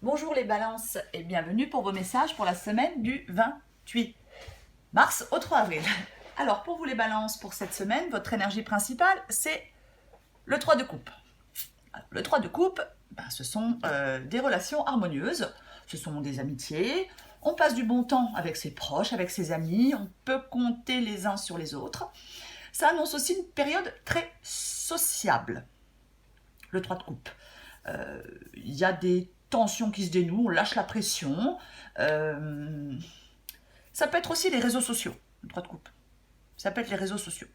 Bonjour les balances et bienvenue pour vos messages pour la semaine du 28 mars au 3 avril. Alors pour vous les balances pour cette semaine, votre énergie principale c'est le 3 de coupe. Alors, le 3 de coupe, ce sont des relations harmonieuses, ce sont des amitiés, on passe du bon temps avec ses proches, avec ses amis, on peut compter les uns sur les autres. Ça annonce aussi une période très sociable, le 3 de coupe. Il y a des tensions qui se dénouent, on lâche la pression. Euh, Ça peut être aussi les réseaux sociaux, le 3 de coupe. Ça peut être les réseaux sociaux.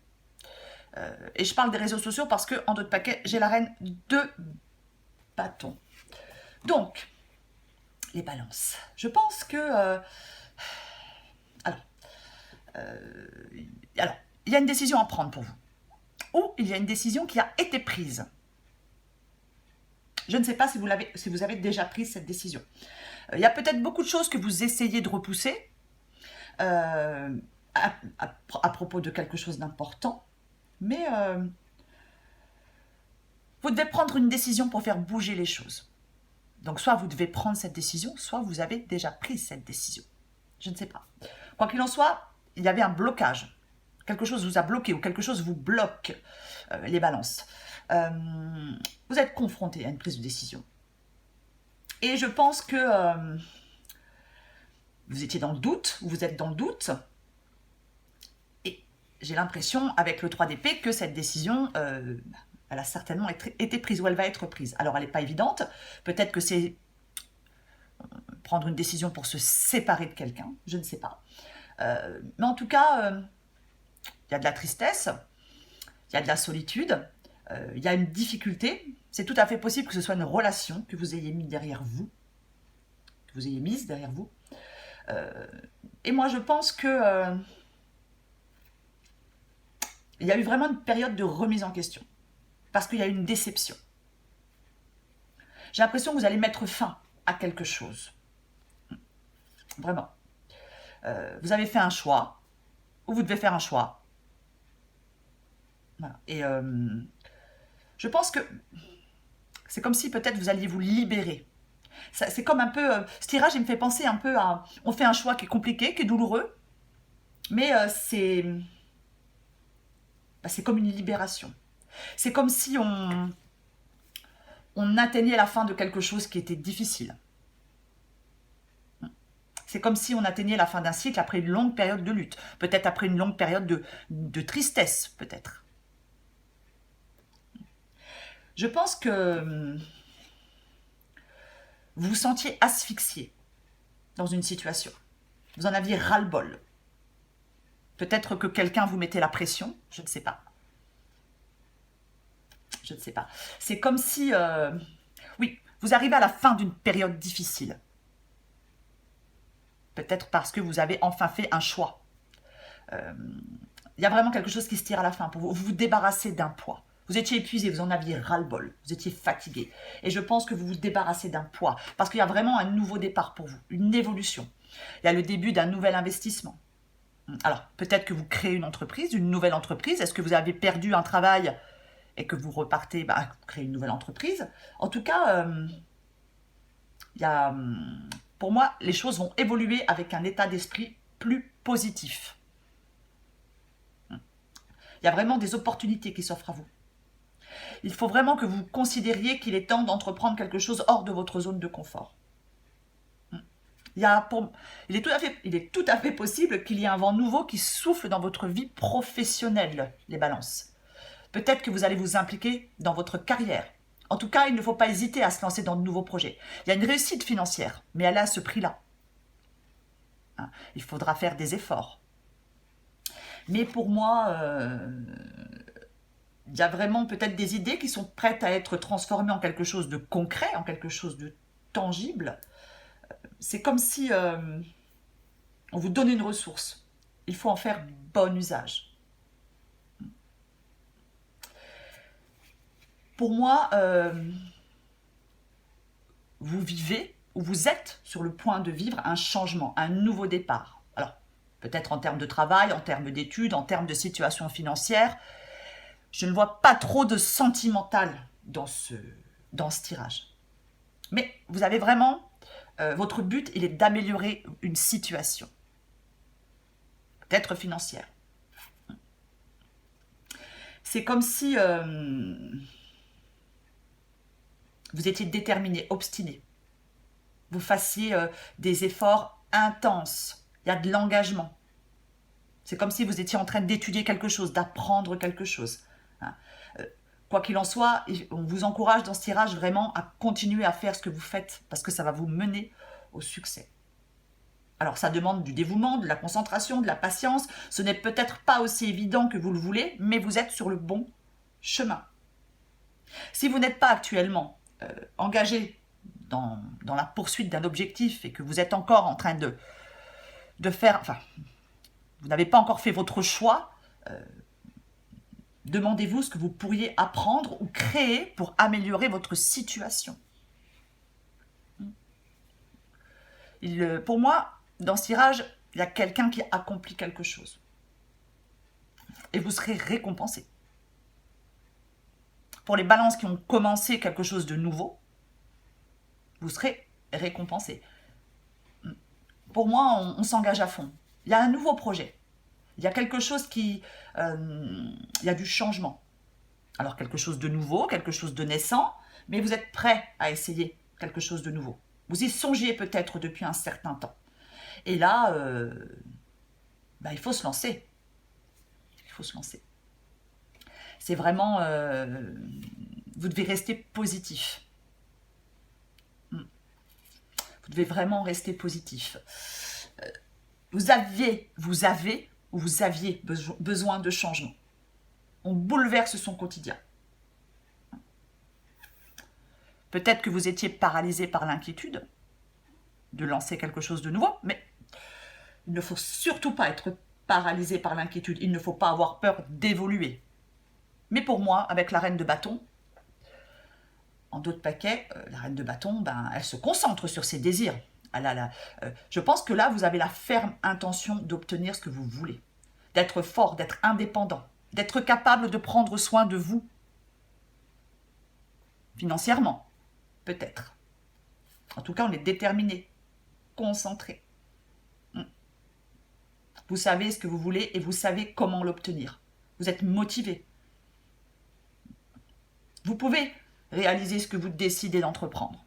Et je parle des réseaux sociaux parce que en d'autres paquets, j'ai la reine de bâton. Donc, les balances. Je pense que... alors, alors, il y a une décision à prendre pour vous. Ou il y a une décision qui a été prise. Je ne sais pas si vous avez déjà pris cette décision. Il y a peut-être beaucoup de choses que vous essayez de repousser euh, à propos de quelque chose d'important, mais vous devez prendre une décision pour faire bouger les choses. Donc soit vous devez prendre cette décision, soit vous avez déjà pris cette décision. Je ne sais pas. Quoi qu'il en soit, il y avait un blocage. Quelque chose vous a bloqué ou quelque chose vous bloque, les balances. Euh, Vous êtes confronté à une prise de décision. Et je pense que vous étiez dans le doute, ou vous êtes dans le doute. Et j'ai l'impression, avec le 3 d'épée, que cette décision, elle a certainement été prise, ou elle va être prise. Alors, elle n'est pas évidente. Peut-être que c'est prendre une décision pour se séparer de quelqu'un, je ne sais pas. Mais en tout cas, il y a de la tristesse, il y a de la solitude, il y a une difficulté. C'est tout à fait possible que ce soit une relation que vous ayez mise derrière vous. Que vous ayez mise derrière vous. Et moi, je pense que il y a eu vraiment une période de remise en question. Parce qu'il y a eu une déception. J'ai l'impression que vous allez mettre fin à quelque chose. Vraiment. Vous avez fait un choix, ou vous devez faire un choix. Voilà. Et je pense que c'est comme si peut-être vous alliez vous libérer. C'est comme un peu... ce tirage, il me fait penser un peu à... On fait un choix qui est compliqué, qui est douloureux, mais c'est comme une libération. C'est comme si on atteignait la fin de quelque chose qui était difficile. C'est comme si on atteignait la fin d'un cycle après une longue période de lutte. Peut-être après une longue période de tristesse, peut-être. Je pense que vous vous sentiez asphyxié dans une situation. Vous en aviez ras-le-bol. Peut-être que quelqu'un vous mettait la pression, je ne sais pas. Je ne sais pas. C'est comme si, oui, vous arrivez à la fin d'une période difficile. Peut-être parce que vous avez enfin fait un choix. Il y a vraiment quelque chose qui se tire à la fin pour vous. Vous vous débarrassez d'un poids. Vous étiez épuisé, vous en aviez ras-le-bol, vous étiez fatigué. Et je pense que vous vous débarrassez d'un poids, parce qu'il y a vraiment un nouveau départ pour vous, une évolution. Il y a le début d'un nouvel investissement. Alors, peut-être que vous créez une nouvelle entreprise. Est-ce que vous avez perdu un travail et que vous repartez, créer une nouvelle entreprise? En tout cas, il y a, pour moi, les choses vont évoluer avec un état d'esprit plus positif. Il y a vraiment des opportunités qui s'offrent à vous. Il faut vraiment que vous considériez qu'il est temps d'entreprendre quelque chose hors de votre zone de confort. Il est tout à fait possible qu'il y ait un vent nouveau qui souffle dans votre vie professionnelle, les balances. Peut-être que vous allez vous impliquer dans votre carrière. En tout cas, il ne faut pas hésiter à se lancer dans de nouveaux projets. Il y a une réussite financière, mais elle est à ce prix-là. Il faudra faire des efforts. Mais pour moi, il y a vraiment peut-être des idées qui sont prêtes à être transformées en quelque chose de concret, en quelque chose de tangible. C'est comme si on vous donnait une ressource. Il faut en faire bon usage. Pour moi, vous vivez ou vous êtes sur le point de vivre un changement, un nouveau départ. Alors, peut-être en termes de travail, en termes d'études, en termes de situation financière. Je ne vois pas trop de sentimental dans ce tirage. Mais vous avez vraiment votre but, il est d'améliorer une situation, peut-être financière. C'est comme si vous étiez déterminé, obstiné. Vous fassiez des efforts intenses. Il y a de l'engagement. C'est comme si vous étiez en train d'étudier quelque chose, d'apprendre quelque chose. Hein. Quoi qu'il en soit, on vous encourage dans ce tirage vraiment à continuer à faire ce que vous faites parce que ça va vous mener au succès. Alors ça demande du dévouement, de la concentration, de la patience. Ce n'est peut-être pas aussi évident que vous le voulez, mais vous êtes sur le bon chemin. Si vous n'êtes pas actuellement engagé dans la poursuite d'un objectif et que vous êtes encore en train de faire... Enfin, vous n'avez pas encore fait votre choix, demandez-vous ce que vous pourriez apprendre ou créer pour améliorer votre situation. Pour moi, dans ce tirage, il y a quelqu'un qui accomplit quelque chose. Et vous serez récompensé. Pour les balances qui ont commencé quelque chose de nouveau, vous serez récompensé. Pour moi, on s'engage à fond. Il y a un nouveau projet. Il y a quelque chose il y a du changement. Alors, quelque chose de nouveau, quelque chose de naissant, mais vous êtes prêt à essayer quelque chose de nouveau. Vous y songiez peut-être depuis un certain temps. Et là, il faut se lancer. Il faut se lancer. C'est vraiment... vous devez rester positif. Vous devez vraiment rester positif. Vous avez ou vous aviez besoin de changement. On bouleverse son quotidien. Peut-être que vous étiez paralysé par l'inquiétude de lancer quelque chose de nouveau, mais il ne faut surtout pas être paralysé par l'inquiétude. Il ne faut pas avoir peur d'évoluer. Mais pour moi, avec la reine de bâton, en d'autres paquets, la reine de bâton, elle se concentre sur ses désirs. Je pense que là, vous avez la ferme intention d'obtenir ce que vous voulez. D'être fort, d'être indépendant, d'être capable de prendre soin de vous. Financièrement, peut-être. En tout cas, on est déterminé, concentré. Vous savez ce que vous voulez et vous savez comment l'obtenir. Vous êtes motivé. Vous pouvez réaliser ce que vous décidez d'entreprendre.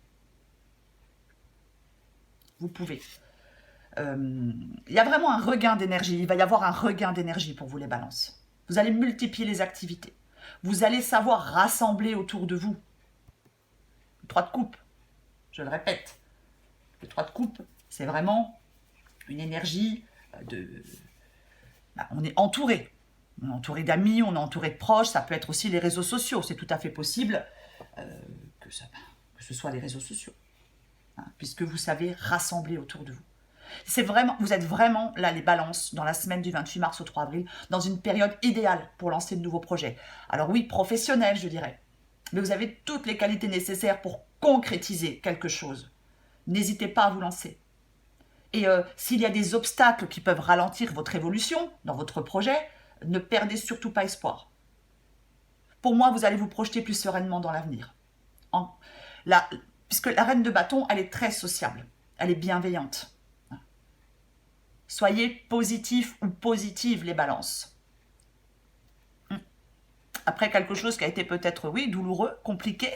Vous pouvez. Il y a vraiment un regain d'énergie. Il va y avoir un regain d'énergie pour vous, les balances. Vous allez multiplier les activités. Vous allez savoir rassembler autour de vous. Le 3 de coupe, je le répète. Le 3 de coupe, c'est vraiment une énergie de... on est entouré. On est entouré d'amis, on est entouré de proches. Ça peut être aussi les réseaux sociaux. C'est tout à fait possible que ce soit les réseaux sociaux. Puisque vous savez rassembler autour de vous. Vous êtes vraiment, là, les balances, dans la semaine du 28 mars au 3 avril, dans une période idéale pour lancer de nouveaux projets. Alors oui, professionnels, je dirais. Mais vous avez toutes les qualités nécessaires pour concrétiser quelque chose. N'hésitez pas à vous lancer. Et s'il y a des obstacles qui peuvent ralentir votre évolution dans votre projet, ne perdez surtout pas espoir. Pour moi, vous allez vous projeter plus sereinement dans l'avenir. Puisque la reine de bâton, elle est très sociable. Elle est bienveillante. Soyez positifs ou positives, les balances. Après quelque chose qui a été peut-être, oui, douloureux, compliqué,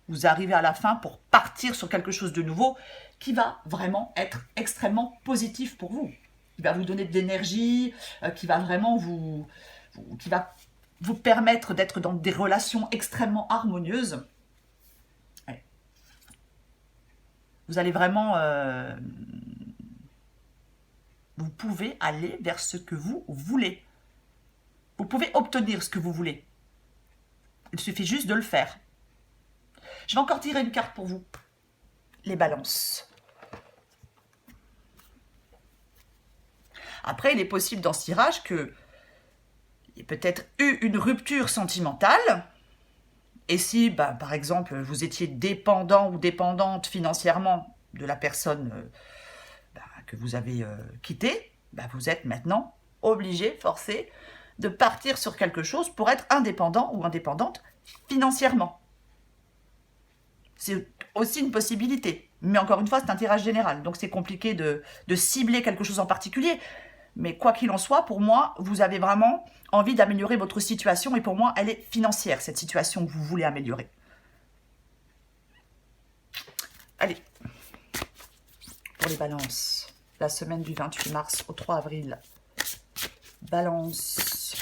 vous arrivez à la fin pour partir sur quelque chose de nouveau qui va vraiment être extrêmement positif pour vous. Qui va vous donner de l'énergie, qui va vraiment vous permettre d'être dans des relations extrêmement harmonieuses. Ouais. Vous allez vraiment... vous pouvez aller vers ce que vous voulez. Vous pouvez obtenir ce que vous voulez. Il suffit juste de le faire. Je vais encore tirer une carte pour vous. Les balances. Après, il est possible dans ce tirage qu'il y ait peut-être eu une rupture sentimentale. Et si, par exemple, vous étiez dépendant ou dépendante financièrement de la personne que vous avez quittée, vous êtes maintenant obligé, forcé, de partir sur quelque chose pour être indépendant ou indépendante financièrement. C'est aussi une possibilité. Mais encore une fois, c'est un tirage général, donc c'est compliqué de cibler quelque chose en particulier. Mais quoi qu'il en soit, pour moi, vous avez vraiment envie d'améliorer votre situation. Et pour moi, elle est financière, cette situation que vous voulez améliorer. Allez, pour les balances, la semaine du 28 mars au 3 avril. Balance.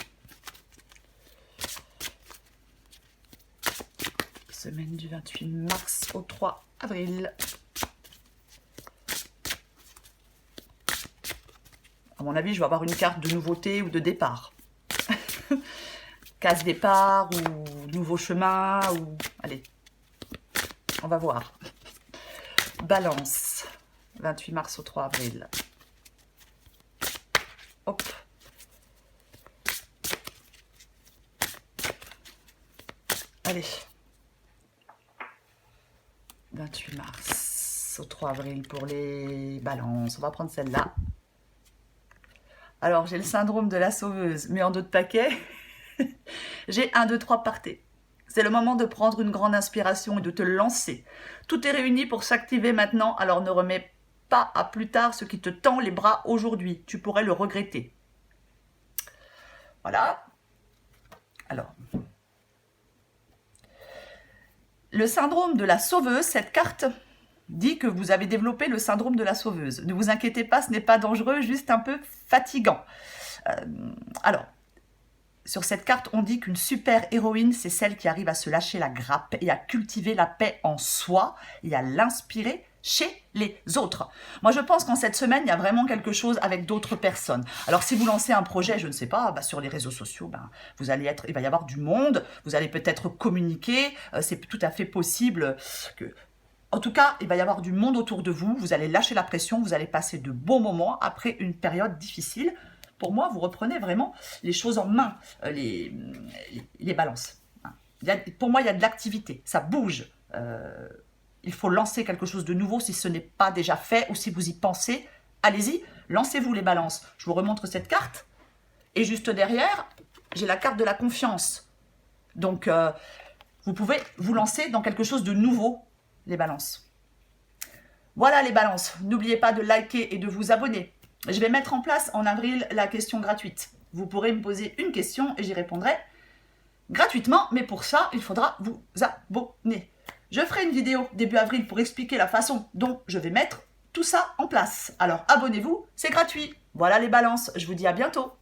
Semaine du 28 mars au 3 avril. À mon avis, je vais avoir une carte de nouveauté ou de départ. Case départ ou nouveau chemin ou... Allez, on va voir. Balance, 28 mars au 3 avril. Hop. Allez. 28 mars au 3 avril pour les balances. On va prendre celle-là. Alors, j'ai le syndrome de la sauveuse, mais en d'autres paquets, j'ai 1, 2, 3, partez. C'est le moment de prendre une grande inspiration et de te lancer. Tout est réuni pour s'activer maintenant, alors ne remets pas à plus tard ce qui te tend les bras aujourd'hui. Tu pourrais le regretter. Voilà. Alors, le syndrome de la sauveuse, cette carte dit que vous avez développé le syndrome de la sauveuse. Ne vous inquiétez pas, ce n'est pas dangereux, juste un peu fatigant. Alors, sur cette carte, on dit qu'une super héroïne, c'est celle qui arrive à se lâcher la grappe et à cultiver la paix en soi et à l'inspirer chez les autres. Moi, je pense qu'en cette semaine, il y a vraiment quelque chose avec d'autres personnes. Alors, si vous lancez un projet, je ne sais pas, sur les réseaux sociaux, vous allez être, il va y avoir du monde, vous allez peut-être communiquer, c'est tout à fait possible que... En tout cas, il va y avoir du monde autour de vous, vous allez lâcher la pression, vous allez passer de bons moments après une période difficile. Pour moi, vous reprenez vraiment les choses en main, les balances. Pour moi, il y a de l'activité, ça bouge. Il faut lancer quelque chose de nouveau si ce n'est pas déjà fait ou si vous y pensez. Allez-y, lancez-vous les balances. Je vous remontre cette carte. Et juste derrière, j'ai la carte de la confiance. Donc, vous pouvez vous lancer dans quelque chose de nouveau, les balances. Voilà les balances. N'oubliez pas de liker et de vous abonner. Je vais mettre en place en avril la question gratuite. Vous pourrez me poser une question et j'y répondrai gratuitement. Mais pour ça, il faudra vous abonner. Je ferai une vidéo début avril pour expliquer la façon dont je vais mettre tout ça en place. Alors abonnez-vous, c'est gratuit. Voilà les balances. Je vous dis à bientôt.